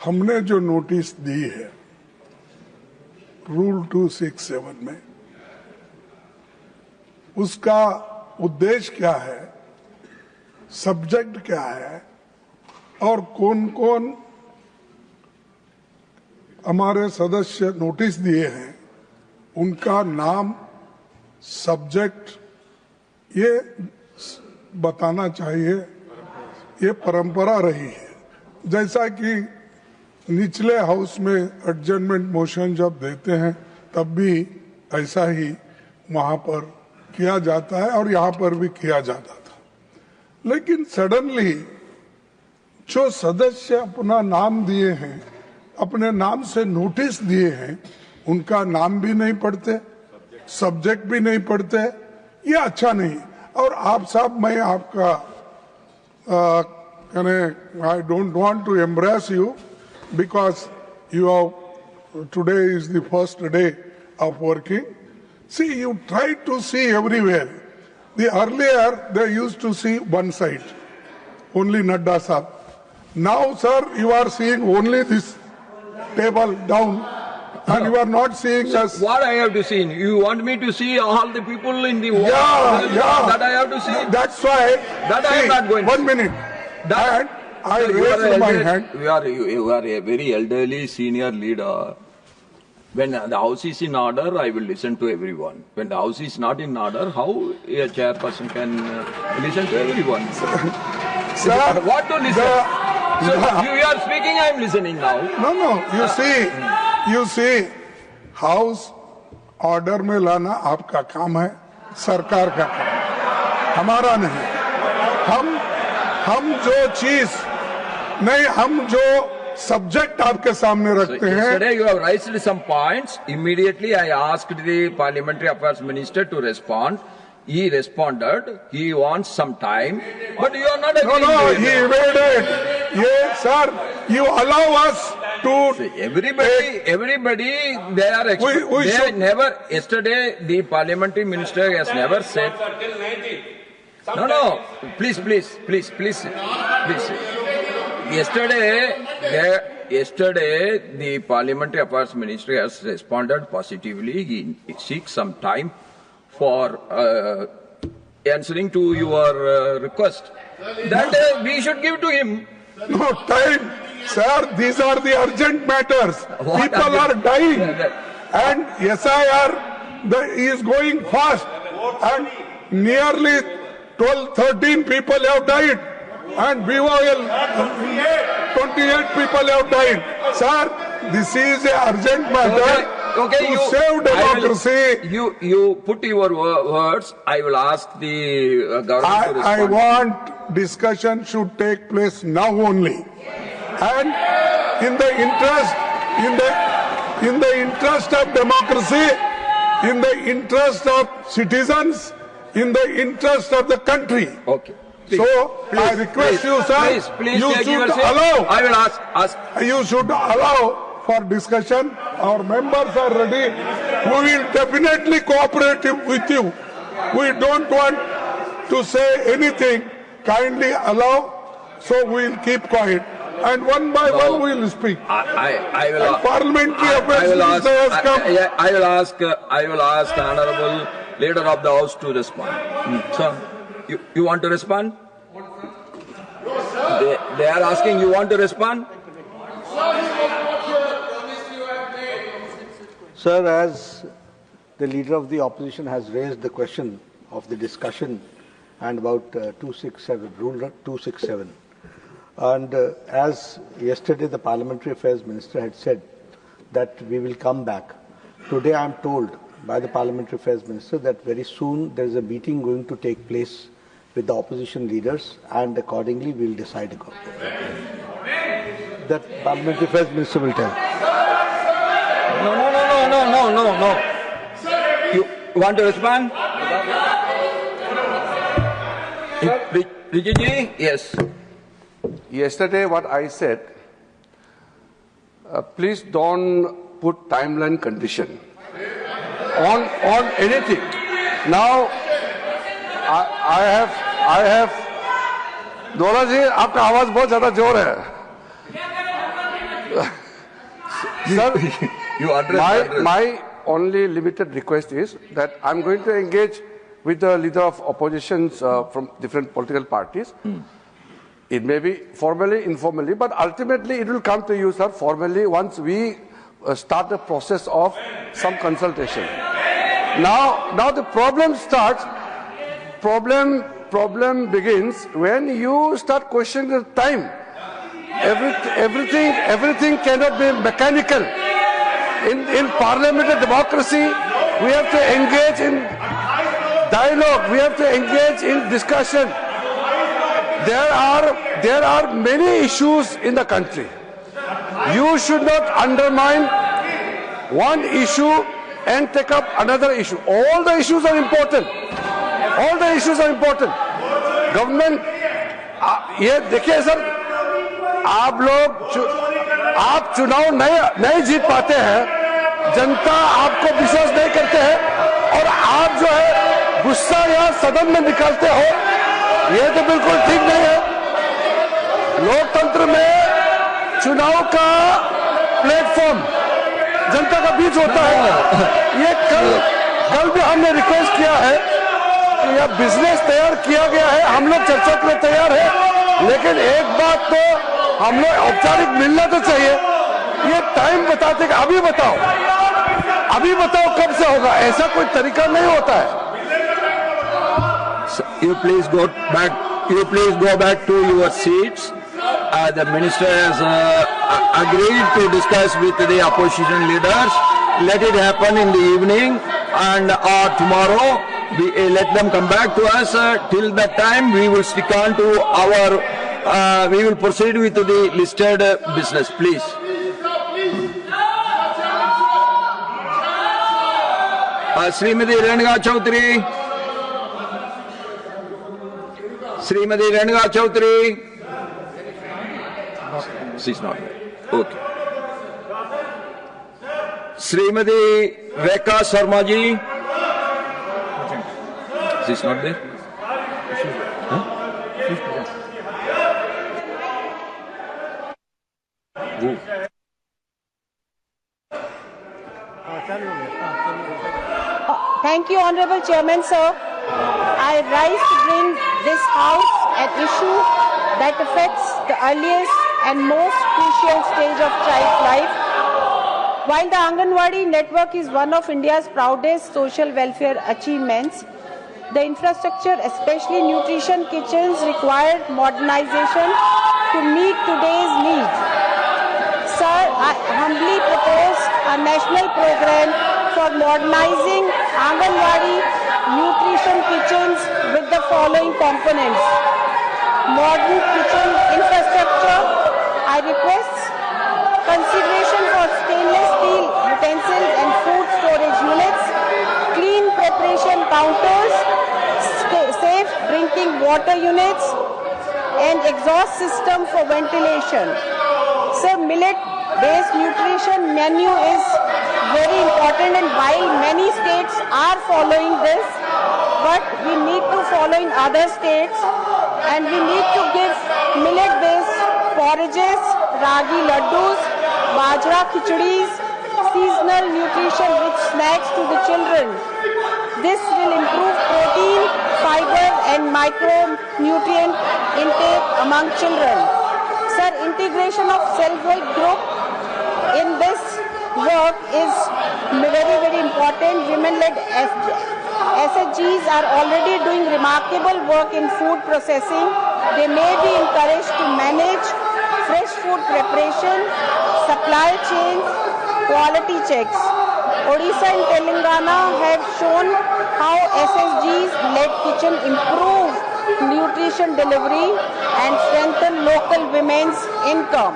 हमने जो नोटिस दी है रूल 267 में, उसका उद्देश्य क्या है, सब्जेक्ट क्या है और कौन कौन हमारे सदस्य नोटिस दिए हैं, उनका नाम, सब्जेक्ट ये बताना चाहिए। ये परंपरा रही है। जैसा कि निचले हाउस में एडजर्नमेंट मोशन जब देते हैं तब भी ऐसा ही वहां पर किया जाता है और यहाँ पर भी किया जाता था। लेकिन सडनली जो सदस्य अपना नाम दिए हैं, अपने नाम से नोटिस दिए हैं, उनका नाम भी नहीं पढ़ते, सब्जेक्ट भी नहीं पढ़ते, ये अच्छा नहीं। और आप साहब, मैं आपका I don't want to embarrass you because today is the first day of working. See, you try to see everywhere. Earlier they used to see one side, only Nadda Sahab. Now, sir, you are seeing only this table down, and you are not seeing us. What I have to see? You want me to see all the people in the world? Yeah. That I have to see? That's why. That I am not going to see. 1 minute. That, I raised my hand. You are a very elderly senior leader. When the house is in order, I will listen to everyone. When the house is not in order, how a chairperson can listen to everyone? Sir, what to listen? You are speaking, I am listening now. No. You see, house order में लाना आपका काम है, सरकार का काम है, हमारा नहीं। हम जो चीज नहीं, हम जो सब्जेक्ट आपके सामने रखते हैं। Yesterday you have raised some points. Immediately I asked the Parliamentary Affairs Minister to respond. He responded. He wants some time, but you are not agreeing. No, he evaded. Yes, sir. You allow us to. See, everybody, they are. We should never. Yesterday, the Parliamentary Minister has never said. No. Please. Yesterday, the Parliamentary Affairs Ministry has responded positively. He seeks some time for answering to your request. That we should give to him. No time, sir. These are the urgent matters. People are dying, and SIR is going fast, and nearly 12-13 people have died, and BOL 28 people have died. Sir, this is an urgent matter. Okay, to save democracy. You put your words. I will ask the government to respond. I want discussion should take place now only, and in the interest of democracy, in the interest of citizens, in the interest of the country. Okay. Please, I request you, sir. Please, you should allow. I will ask. You should allow for discussion. Our members are ready. We will definitely cooperate with you. We don't want to say anything. Kindly allow, so we will keep quiet. And one by one we will speak. I will. Parliamentary Affairs Minister has come. I will ask the Honourable Leader of the House to respond. Sir, you want to respond? They are asking, you want to respond? Sir, as the Leader of the Opposition has raised the question of the discussion and about 267, Rule 267, and as yesterday the Parliamentary Affairs Minister had said that we will come back. Today I am told by the Parliamentary Affairs Minister that very soon there is a meeting going to take place with the opposition leaders, and accordingly we will decide accordingly. That Parliamentary Affairs Minister will tell. No. You want to respond? Rijiji? Yes. Yesterday what I said, please don't put timeline condition on anything. Now I have दोला जी आपका आवाज बहुत ज्यादा जोर है Sir, You address. my only limited request is that I'm going to engage with the leader of oppositions from different political parties. It may be formally, informally, but ultimately it will come to you, sir, formally once we start the process of some consultation. Now the problem starts. Problem begins when you start questioning the time. Everything cannot be mechanical. In parliamentary democracy, we have to engage in dialogue. We have to engage in discussion. There are many issues in the country. You should not undermine one issue and take up another issue. All the issues are important. All the issues are important. Government, ये देखिए sir, आप चुनाव नहीं जीत पाते हैं, जनता आपको विश्वास नहीं करते हैं, और आप जो है गुस्सा या सदन में निकालते हो, ये तो बिल्कुल ठीक नहीं है। लोकतंत्र में चुनाव का प्लेटफॉर्म जनता का बीच होता है। ये कल भी हमने रिक्वेस्ट किया है कि यह बिजनेस तैयार किया गया है, हम लोग चर्चा के लिए तैयार है, लेकिन एक बात तो हम लोग औपचारिक मिलना तो चाहिए। ये टाइम बताते कि अभी बताओ कब से होगा, ऐसा कोई तरीका नहीं होता है। You please go back to your seats. The minister has agreed to discuss with the opposition leaders. Let it happen in the evening, and tomorrow let them come back to us. Till that time, we will stick on to our. We will proceed with the listed business. Please. Srimati Renuka Chaudhary. Srimati Renuka Chaudhary. She's not there. Okay. Srimati Rekha Sharma ji. She's not there. Huh? Who? Thank you, Honorable Chairman, sir. I rise to bring this House an issue that affects the earliest and most crucial stage of child's life. While the Anganwadi network is one of India's proudest social welfare achievements, the infrastructure, especially nutrition kitchens, require modernization to meet today's needs. Sir, I humbly propose a national program for modernizing Anganwadi nutrition kitchens with the following components. Modern kitchen infrastructure. I request consideration for stainless steel utensils and food storage units, clean preparation counters, safe drinking water units, and exhaust system for ventilation. Sir, millet-based nutrition menu is very important, and while many states are following this, but we need to follow in other states, and we need to give millet-based porridges, ragi laddus, bajra khichdis, seasonal nutrition rich snacks to the children. This will improve protein, fiber and micronutrient intake among children. Sir, integration of self-help group in this work is very, very important. Women-led SHGs are already doing remarkable work in food processing. They may be encouraged to manage fresh food preparation, supply chains, quality checks. Odisha and Telangana have shown how SSGs-led kitchen improve nutrition delivery and strengthen local women's income.